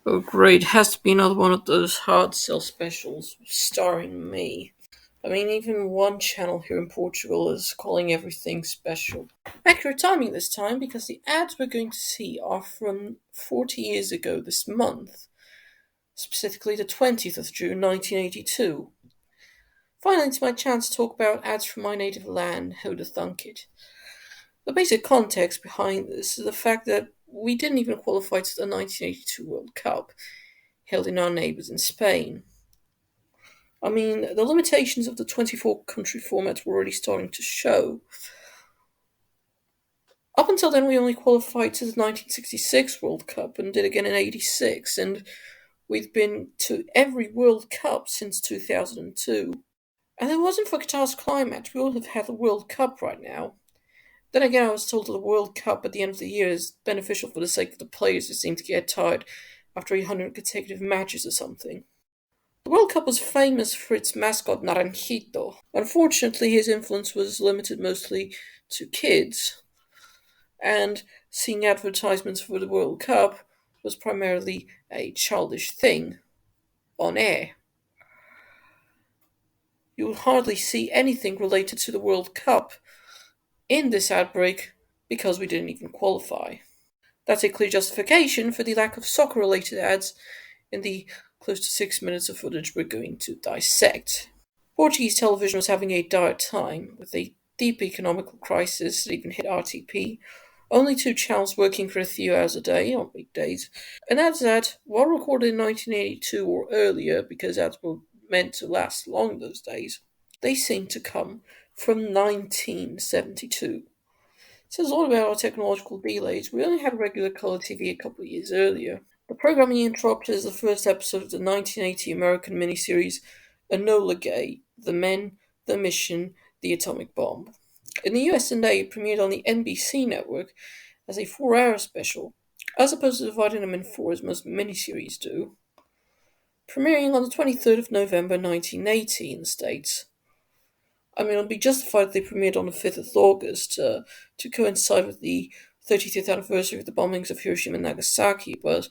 Oh great, has to be another one of those hard sell specials starring me. I mean, even one channel here in Portugal is calling everything special. Accurate timing this time because the ads we're going to see are from 40 years ago this month, specifically the 20th of June 1982. Finally, it's my chance to talk about ads from my native land, who'da thunk it. The basic context behind this is the fact that we didn't even qualify to the 1982 World Cup, held in our neighbours in Spain. I mean, the limitations of the 24 country format were already starting to show. Up until then, we only qualified to the 1966 World Cup and did again in 86, and we've been to every World Cup since 2002. And if it wasn't for Qatar's climate, we would have had the World Cup right now. Then again, I was told that the World Cup at the end of the year is beneficial for the sake of the players who seem to get tired after 100 consecutive matches or something. The World Cup was famous for its mascot Naranjito. Unfortunately, his influence was limited mostly to kids, and seeing advertisements for the World Cup was primarily a childish thing on air. You will hardly see anything related to the World Cup in this outbreak because we didn't even qualify. That's a clear justification for the lack of soccer related ads in the close to 6 minutes of footage we're going to dissect. Portuguese television was having a dire time, with a deep economical crisis that even hit RTP, only two channels working for a few hours a day on weekdays, and ads that, while recorded in 1982 or earlier because ads were meant to last long those days, they seem to come from 1972. It says a lot about our technological delays. We only had regular colour TV a couple of years earlier. The programming interrupted is the first episode of the 1980 American miniseries Enola Gay, The Men, The Mission, The Atomic Bomb. In the US and A, it premiered on the NBC network as a 4-hour special, as opposed to dividing them in four as most miniseries do, premiering on the 23rd of November 1980 in the States. I mean, it'll be justified if they premiered on the 5th of August to coincide with the 35th anniversary of the bombings of Hiroshima and Nagasaki, but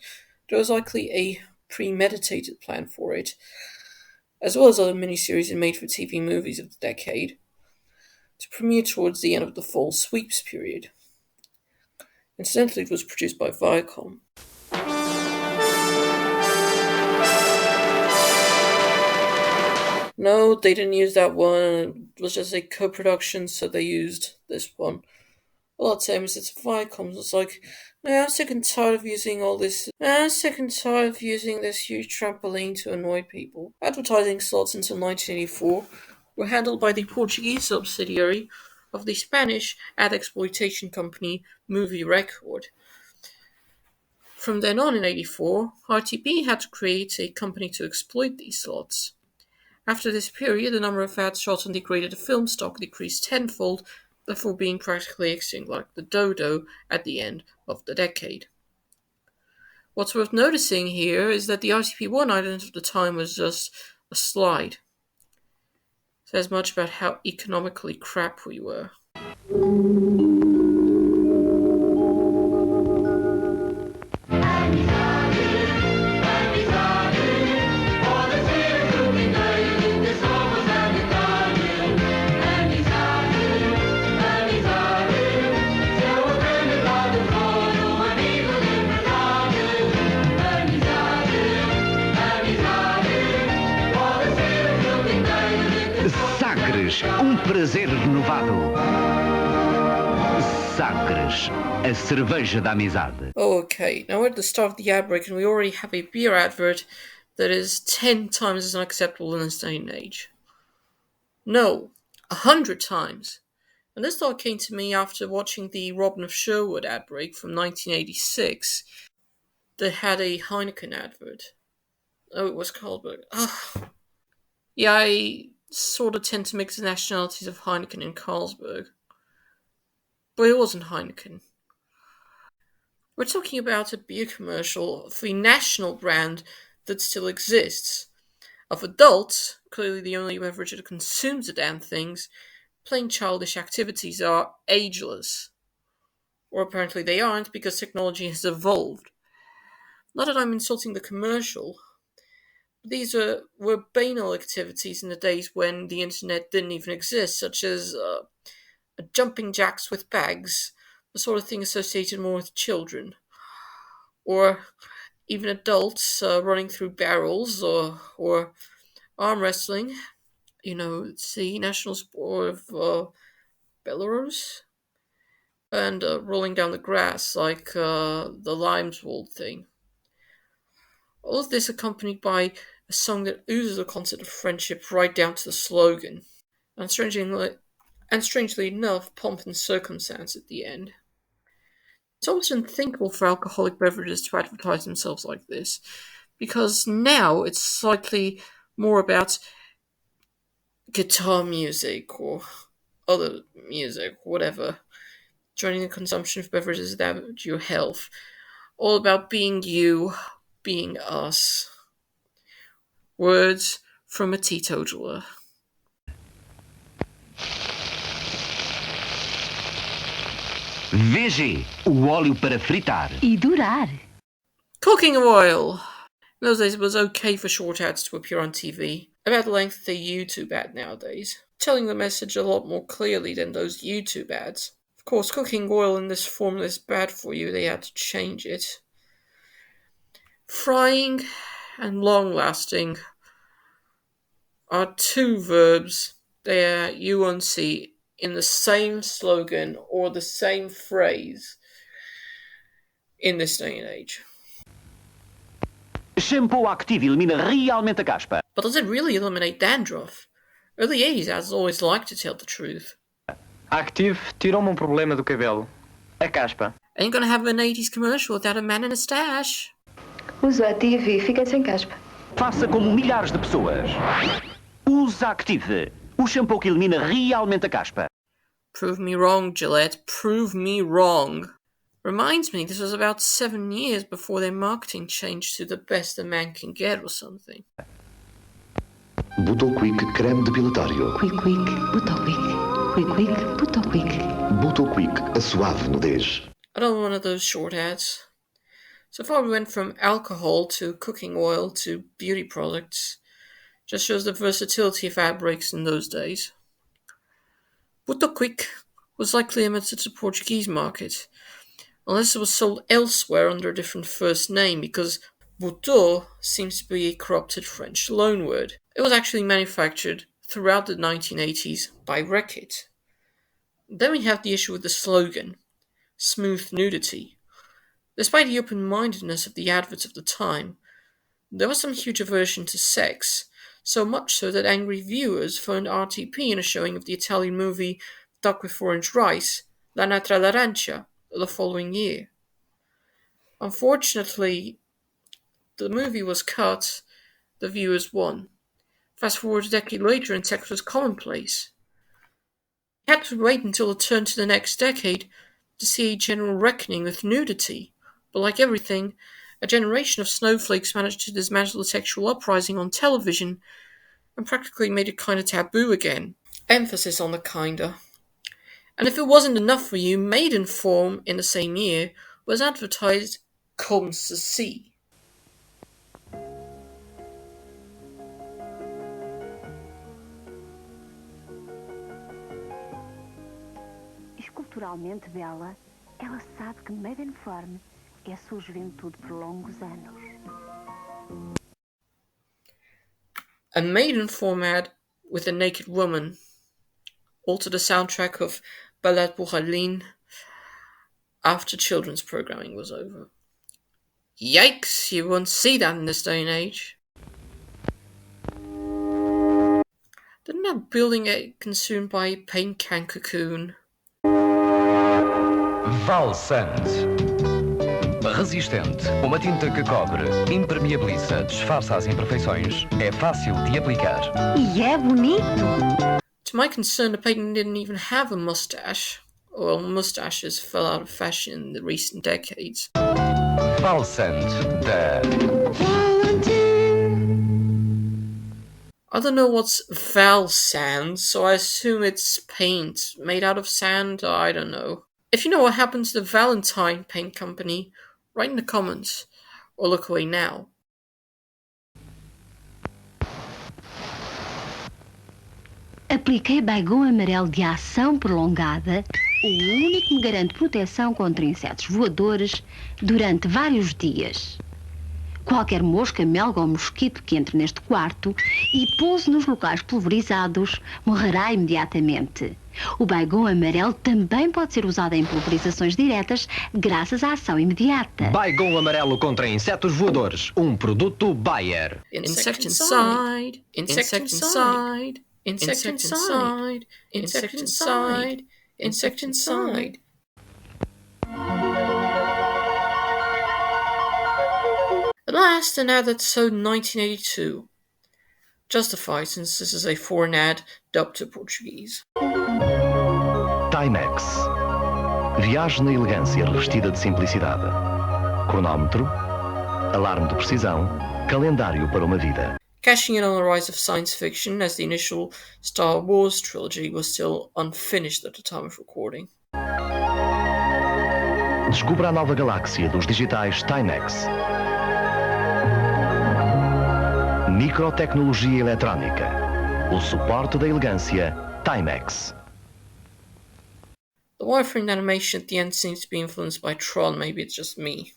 there was likely a premeditated plan for it, as well as other miniseries and made-for-TV movies of the decade, to premiere towards the end of the fall sweeps period. Incidentally, it was produced by Viacom. No, they didn't use that one. It was just a co-production, so they used this one. A lot of times it's Viacom. It's like, man, I'm sick and tired of using all this. Man, I'm sick and tired of using this huge trampoline to annoy people. Advertising slots until 1984 were handled by the Portuguese subsidiary of the Spanish ad exploitation company Movie Record. From then on in 84, RTP had to create a company to exploit these slots. After this period, the number of ads shot on degraded film stock decreased tenfold before being practically extinct like the dodo at the end of the decade. What's worth noticing here is that the RTP1 ident of the time was just a slide. It says much about how economically crap we were. Sagres, prazer renovado. Sagres, a cerveja da amizade. Oh, okay. Now we're at the start of the ad break and we already have a beer advert that is 10 times as unacceptable in this day and age. No, 100 times. And this thought came to me after watching the Robin of Sherwood ad break from 1986 that had a Heineken advert. Oh, it was Carlsberg. Ugh. Yeah, I sort of tend to mix the nationalities of Heineken and Carlsberg. But it wasn't Heineken. We're talking about a beer commercial of a national brand that still exists. Of adults, clearly the only beverage that consumes the damn things, playing childish activities are ageless. Or apparently they aren't, because technology has evolved. Not that I'm insulting the commercial. These were banal activities in the days when the internet didn't even exist, such as jumping jacks with bags, the sort of thing associated more with children. Or even adults running through barrels, or arm wrestling. It's the national sport of Belarus. And rolling down the grass like the Limeswold thing. All of this accompanied by a song that oozes a concept of friendship right down to the slogan. And strangely enough, pomp and circumstance at the end. It's almost unthinkable for alcoholic beverages to advertise themselves like this, because now it's slightly more about guitar music or other music, whatever, joining the consumption of beverages that damage your health. All about being you, being us. Words from a teetotaler. VG, o óleo para fritar. E durar. Cooking oil. In those days, it was okay for short ads to appear on TV, about the length of the YouTube ad nowadays, telling the message a lot more clearly than those YouTube ads. Of course, cooking oil in this form is bad for you, they had to change it. Frying and long-lasting are two verbs that you won't see in the same slogan or the same phrase in this day and age. Shampoo Active elimina realmente a caspa. But does it really eliminate dandruff? Early 80s ads always liked to tell the truth. Active tirou-me problema do cabelo. A caspa. Ain't gonna have an 80s commercial without a man in a stash. Usa Active e fica sem caspa. Faça como milhares de pessoas. Use Active, o shampoo que elimina realmente a caspa. Prove me wrong, Gillette. Prove me wrong. Reminds me, this was about 7 years before their marketing changed to the best a man can get or something. Buto Quick creme depilatório. Quick, quick, Buto Quick. Quick, quick, Buto Quick. Buto Quick, a suave nudez. Another one of those short ads. So far we went from alcohol to cooking oil to beauty products. Just shows the versatility of ad breaks in those days. Buto Quick was likely limited to the Portuguese market, unless it was sold elsewhere under a different first name, because Buto seems to be a corrupted French loanword. It was actually manufactured throughout the 1980s by Reckitt. Then we have the issue with the slogan, smooth nudity. Despite the open-mindedness of the adverts of the time, there was some huge aversion to sex, so much so that angry viewers phoned RTP in a showing of the Italian movie Duck with Orange Rice, La Natra l'Arancia, the following year. Unfortunately, the movie was cut, the viewers won. Fast forward a decade later and sex was commonplace. We had to wait until the turn to the next decade to see a general reckoning with nudity, but like everything, a generation of snowflakes managed to dismantle the sexual uprising on television and practically made it kinda taboo again. Emphasis on the kinda. And if it wasn't enough for you, Maiden Form in the same year was advertised comme ceci. Esculturalmente bela, ela sabe que Maidenform é sua juventude por longos anos. A Maiden Form ad with a naked woman, all to the soundtrack of Balade pour Aline, after children's programming was over. Yikes, you won't see that in this day and age. Didn't that building get consumed by a paint can cocoon? Valsante. Resistente. Uma tinta que cobre, impermeabiliza, disfarça as imperfeições, é fácil de aplicar. E é bonito! To my concern, the painting didn't even have a mustache. Well, mustaches fell out of fashion in the recent decades. Valsante da... I don't know what's Val sand, so I assume it's paint made out of sand. I don't know. If you know what happened to the Valentine Paint Company, write in the comments, or look away now. Apliquei baigão amarelo de ação prolongada, o único que me garante proteção contra insetos voadores durante vários dias. Qualquer mosca, melga ou mosquito que entre neste quarto e pouse nos locais pulverizados morrerá imediatamente. O baigão amarelo também pode ser usado em pulverizações diretas graças à ação imediata. Baigão amarelo contra insetos voadores. Um produto Bayer. Insecticide, insecticide, insecticide, insecticide, insecticide. At last, an ad that sold in 1982. Justified, since this is a foreign ad dubbed to Portuguese. Timex. Viagem na elegância revestida de simplicidade. Cronómetro, alarme de precisão, calendário para uma vida. Cashing in on the rise of science fiction, as the initial Star Wars trilogy was still unfinished at the time of recording. Descubra a nova galáxia dos digitais Timex. Microtecnologia eletrónica. O suporte da elegância Timex. The wireframe animation at the end seems to be influenced by Tron, maybe it's just me.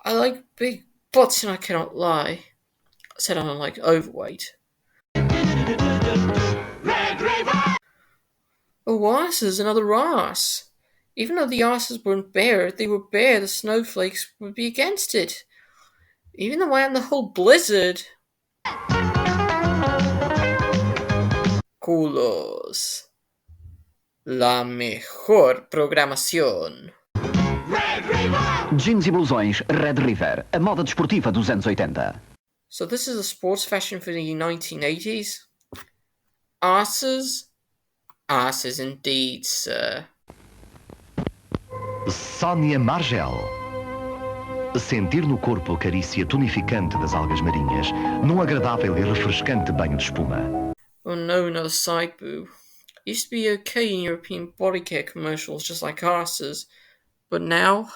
I like big butts and I cannot lie. I said I don't like overweight. Oh, asses, another ass. Even though the asses weren't bare, if they were bare, the snowflakes would be against it. Even though I am the whole blizzard. Culos. La mejor programación. Jeans e blusões Red River, a moda desportiva dos anos 80. So this is a sports fashion for the 1980s? Asses? Asses indeed, sir. Sónia Margel. Sentir no corpo a carícia tonificante das algas marinhas num agradável e refrescante banho de espuma. Oh no, another side boob. Used to be okay in European body care commercials just like asses, but now...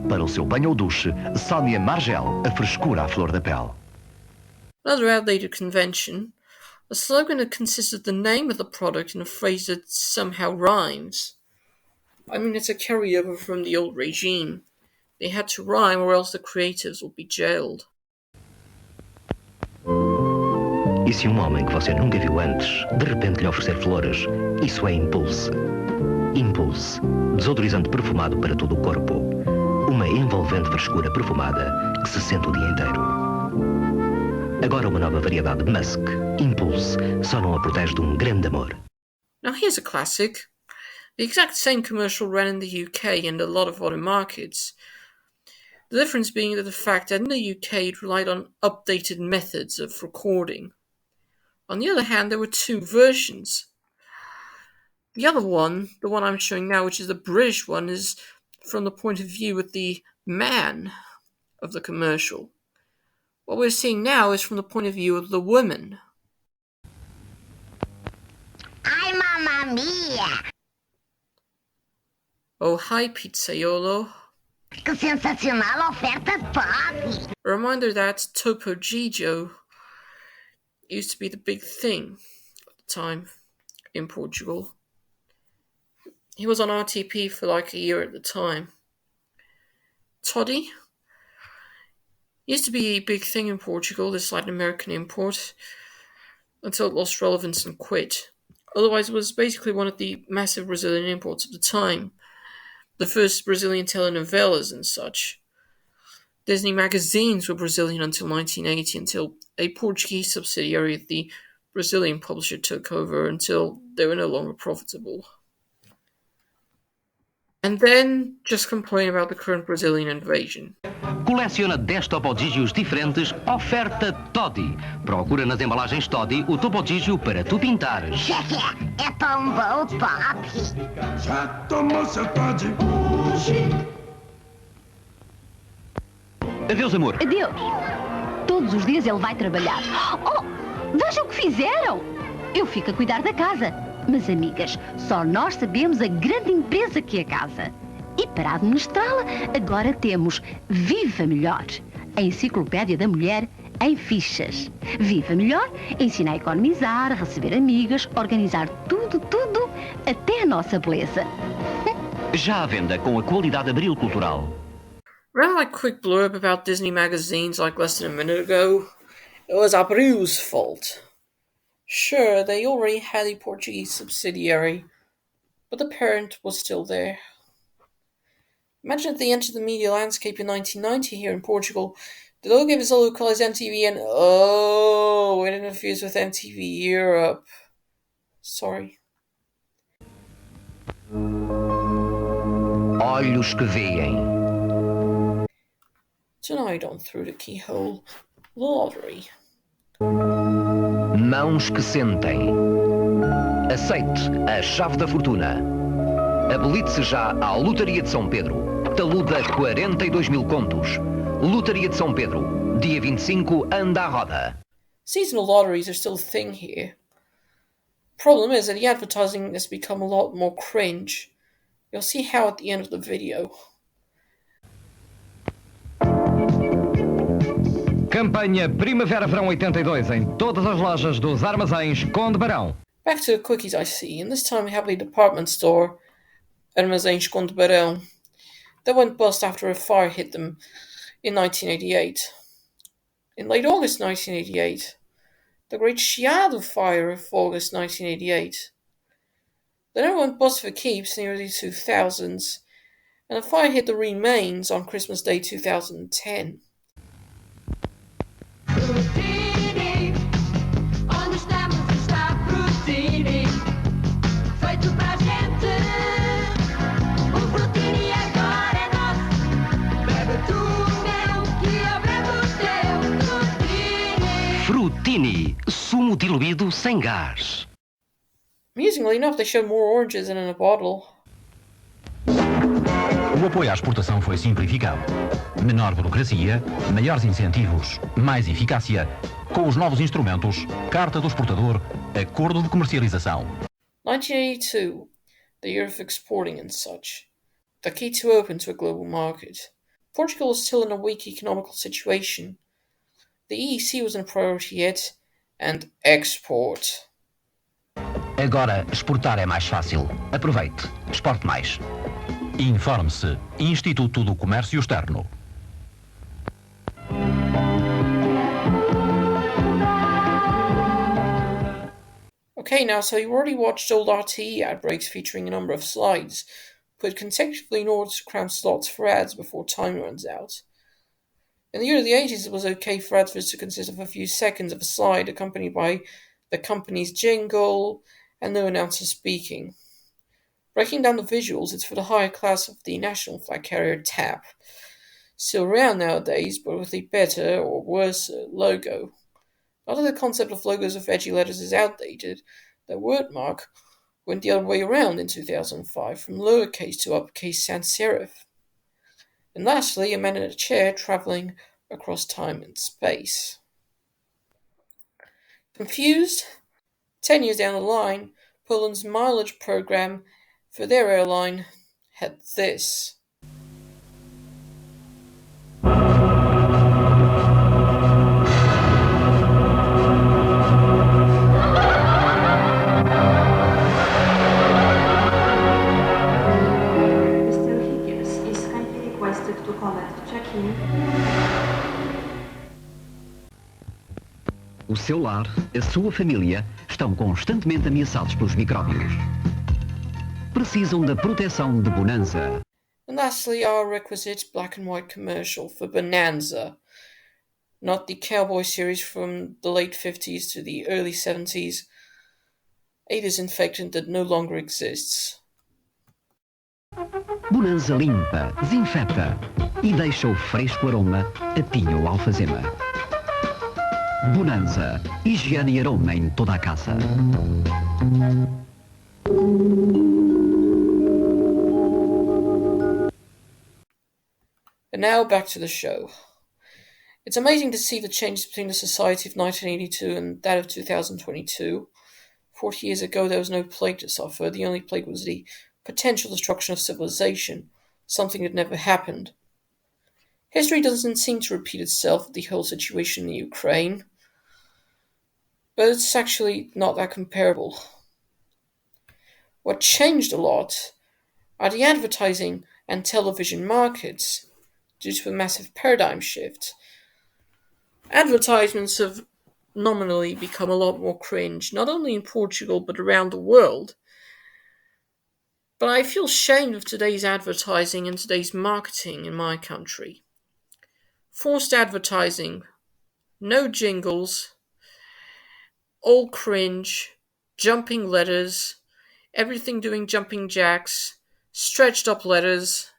Para o seu banho ou duche, Sónia Margel, a frescura à flor da pele. Another outdated convention. A slogan that consists of the name of the product in a phrase that somehow rhymes. I mean, it's a carryover from the old regime. They had to rhyme or else the creatives would be jailed. E se homem que você nunca viu antes, de repente lhe oferecer flores, isso é Impulse. Impulse, desodorizante perfumado para todo o corpo. Uma envolvente frescura perfumada que se sente o dia inteiro. Agora uma nova variedade Musk, Impulse, só não a protege de grande amor. Now here's a classic. The exact same commercial ran in the UK and a lot of other markets. The difference being that the fact that in the UK it relied on updated methods of recording. On the other hand, there were two versions. The other one, the one I'm showing now, which is the British one, is from the point of view of the man of the commercial. What we're seeing now is from the point of view of the woman. Ai, mamma mia! Oh, hi, pizzaiolo. Que sensacional oferta top! A reminder that Topo Gigio used to be the big thing at the time in Portugal. He was on RTP for like a year at the time. Toddy used to be a big thing in Portugal, this Latin American import, until it lost relevance and quit. Otherwise, it was basically one of the massive Brazilian imports of the time. The first Brazilian telenovelas and such. Disney magazines were Brazilian until 1980, until a Portuguese subsidiary of the Brazilian publisher took over until they were no longer profitable. And then just complain about the current Brazilian invasion. Coleciona 10 topogígios diferentes, oferta Toddy. Procura nas embalagens Toddy o topogígio para tu pintares. Chefe, é tão bom, top! Já tomou seu Todd? Adeus, amor. Adeus. Todos os dias ele vai trabalhar. Oh, vejam o que fizeram. Eu fico a cuidar da casa. Mas, amigas, só nós sabemos a grande empresa que é a casa. E para administrá-la, agora temos Viva Melhor, a enciclopédia da mulher em fichas. Viva Melhor ensina a economizar, a receber amigas, organizar tudo, até a nossa beleza. Já à venda com a qualidade Abril Cultural. Remember my quick blurb about Disney magazines like less than a minute ago? It was Abreu's fault. Sure, they already had a Portuguese subsidiary, but the parent was still there. Imagine if they entered the media landscape in 1990 here in Portugal. The logo gave us a localized MTV and it interferes with MTV Europe. Sorry. Olhos que veem. Tonight on Through the Keyhole, lottery. Mãos que sentem. Aceite a chave da fortuna. Habilite-se já à Lotaria de São Pedro. Taluda 42 mil contos. Lotaria de São Pedro. Dia 25, anda à roda. Seasonal lotteries are still a thing here. Problem is that the advertising has become a lot more cringe. You'll see how at the end of the video. Campanha Primavera-Verão 82 em todas as lojas dos armazéns Conde Barão. Back to the quickies I see, and this time we have a department store, Armazéns Conde Barão, that went bust after a fire hit them in 1988. In late August 1988, the Great Chiado Fire of August 1988. They never went bust for keeps in the early 2000s, and the fire hit the remains on Christmas Day 2010. Frutini, sumo diluído sem gás. Amusingly enough, they showed more oranges than in a bottle. O apoio à exportação foi simplificado. Menor burocracia, maiores incentivos, mais eficácia. Com os novos instrumentos, Carta do Exportador, Acordo de Comercialização. 1982, the year of exporting and such. The key to open to a global market. Portugal is still in a weak economical situation. The EEC wasn't a priority yet, and export. Agora, exportar é mais fácil. Aproveite. Exporte mais. Informe-se. Instituto do Comércio Externo. Okay, now, so you already watched old RTE ad breaks featuring a number of slides, put consecutively in order to cram slots for ads before time runs out. In the early 80s, it was okay for adverts to consist of a few seconds of a slide accompanied by the company's jingle and no announcer speaking. Breaking down the visuals, it's for the higher class of the national flag carrier TAP. Still around nowadays, but with a better or worse logo. Not that the concept of logos with edgy letters is outdated, the wordmark went the other way around in 2005, from lowercase to uppercase sans serif. And lastly, a man in a chair travelling across time and space. Confused? 10 years down the line, Poland's mileage program for their airline had this. O seu lar, a sua família, estão constantemente ameaçados pelos micróbios. Precisam da proteção de Bonanza. And lastly, our requisite black and white commercial for Bonanza. Not the cowboy series from the late 50s to the early 70s. A disinfectant that no longer exists. Bonanza limpa, desinfeta e deixa o fresco aroma a pinho ou alfazema. Bonanza, higiene e aroma em toda a casa. And now back to the show. It's amazing to see the changes between the society of 1982 and that of 2022. 40 years ago, there was no plague to suffer. The only plague was the potential destruction of civilization, something that never happened. History doesn't seem to repeat itself with the whole situation in Ukraine, but it's actually not that comparable. What changed a lot are the advertising and television markets due to a massive paradigm shift. Advertisements have nominally become a lot more cringe, not only in Portugal but around the world. But I feel ashamed of today's advertising and today's marketing in my country. Forced advertising, no jingles, all cringe, jumping letters, everything doing jumping jacks, stretched up letters.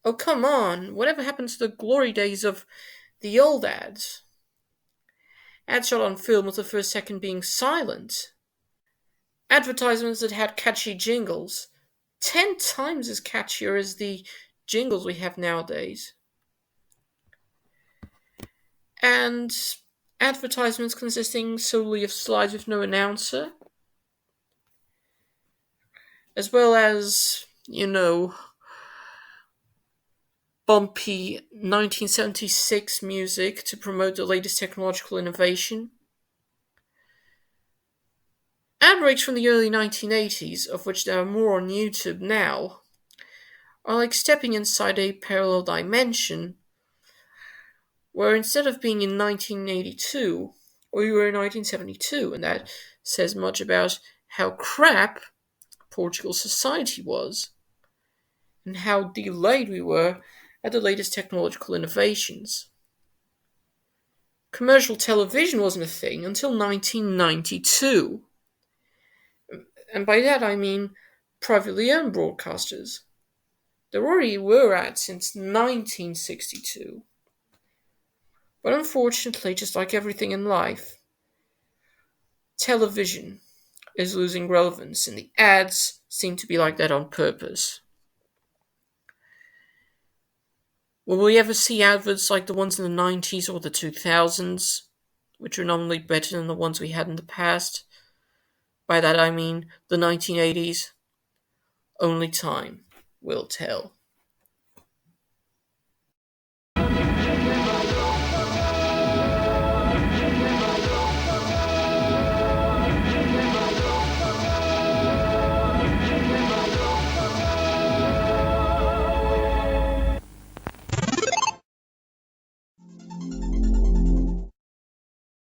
Oh, come on, whatever happened to the glory days of the old ads? Ads shot on film with the first second being silent. Advertisements that had catchy jingles, 10 times as catchier as the jingles we have nowadays. And advertisements consisting solely of slides with no announcer, as well as, bumpy 1976 music to promote the latest technological innovation. Ad breaks from the early 1980s, of which there are more on YouTube now, are like stepping inside a parallel dimension, where instead of being in 1982, we were in 1972, and that says much about how crap Portugal society was, and how delayed we were at the latest technological innovations. Commercial television wasn't a thing until 1992. And by that I mean privately owned broadcasters. There already were ads since 1962. But unfortunately, just like everything in life, television is losing relevance, and the ads seem to be like that on purpose. Will we ever see adverts like the ones in the 90s or the 2000s, which are nominally better than the ones we had in the past? By that I mean the 1980s. Only time will tell.